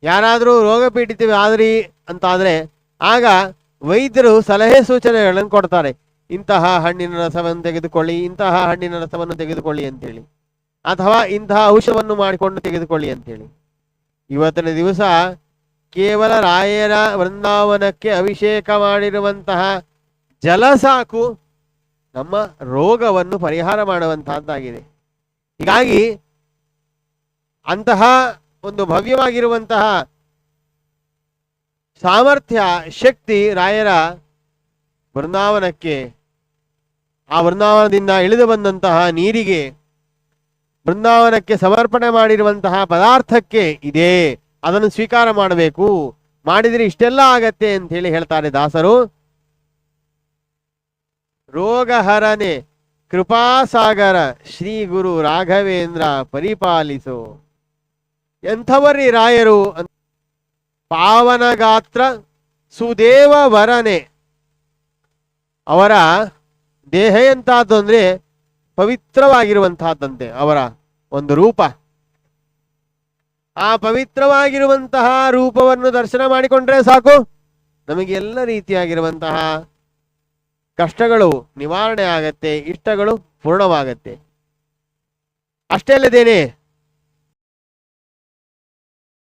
ಯಾರಾದರೂ ರೋಗ ಪೀಡಿತವಾದ್ರಿ ಅಂತಾದರೆ ಆಗ ವೈದ್ಯರು ಸಲಹೆ ಸೂಚನೆಗಳನ್ನು ಕೊಡ್ತಾರೆ. ಇಂತಹ ಹಣ್ಣಿನ ರಸವನ್ನು ತೆಗೆದುಕೊಳ್ಳಿ, ಇಂತಹ ಹಣ್ಣಿನ ರಸವನ್ನು ತೆಗೆದುಕೊಳ್ಳಿ ಅಂತೇಳಿ, ಅಥವಾ ಇಂತಹ ಔಷಧವನ್ನು ಮಾಡಿಕೊಂಡು ತೆಗೆದುಕೊಳ್ಳಿ ಅಂತೇಳಿ. ಇವತ್ತಿನ ದಿವಸ ಕೇವಲ ರಾಯರ ವೃಂದಾವನಕ್ಕೆ ಅಭಿಷೇಕ ಮಾಡಿರುವಂತಹ ಜಲ ಸಾಕು ನಮ್ಮ ರೋಗವನ್ನು ಪರಿಹಾರ ಮಾಡುವಂತಹದ್ದಾಗಿದೆ. ಹೀಗಾಗಿ ಅಂತಹ ಒಂದು ಭವ್ಯವಾಗಿರುವಂತಹ ಸಾಮರ್ಥ್ಯ, ಶಕ್ತಿ ರಾಯರ ವೃಂದಾವನಕ್ಕೆ, ಆ ವೃಂದಾವನದಿಂದ ಇಳಿದು ಬಂದಂತಹ ನೀರಿಗೆ, ವೃಂದಾವನಕ್ಕೆ ಸಮರ್ಪಣೆ ಮಾಡಿರುವಂತಹ ಪದಾರ್ಥಕ್ಕೆ ಇದೆ. ಅದನ್ನು ಸ್ವೀಕಾರ ಮಾಡಬೇಕು, ಮಾಡಿದರೆ ಇಷ್ಟೆಲ್ಲ ಆಗತ್ತೆ ಅಂತ ಹೇಳಿ ಹೇಳ್ತಾರೆ ದಾಸರು. ರೋಗಹರನೆ ಕೃಪಾಸಾಗರ ಶ್ರೀ ಗುರು ರಾಘವೇಂದ್ರ ಪರಿಪಾಲಿಸು. ಎಂಥವರಿ ರಾಯರು? ಪಾವನಗಾತ್ರ ಸುದೇವ ವರನೆ. ಅವರ ದೇಹ ಎಂತಹದ್ದು ಅಂದ್ರೆ ಪವಿತ್ರವಾಗಿರುವಂತಹದ್ದಂತೆ ಅವರ ಒಂದು ರೂಪ. ಆ ಪವಿತ್ರವಾಗಿರುವಂತಹ ರೂಪವನ್ನು ದರ್ಶನ ಮಾಡಿಕೊಂಡ್ರೆ ಸಾಕು, ನಮಗೆ ಎಲ್ಲ ರೀತಿಯಾಗಿರುವಂತಹ ಕಷ್ಟಗಳು ನಿವಾರಣೆ ಆಗತ್ತೆ, ಇಷ್ಟಗಳು ಪೂರ್ಣವಾಗತ್ತೆ. ಅಷ್ಟೇ ಅಲ್ಲದೇನೆ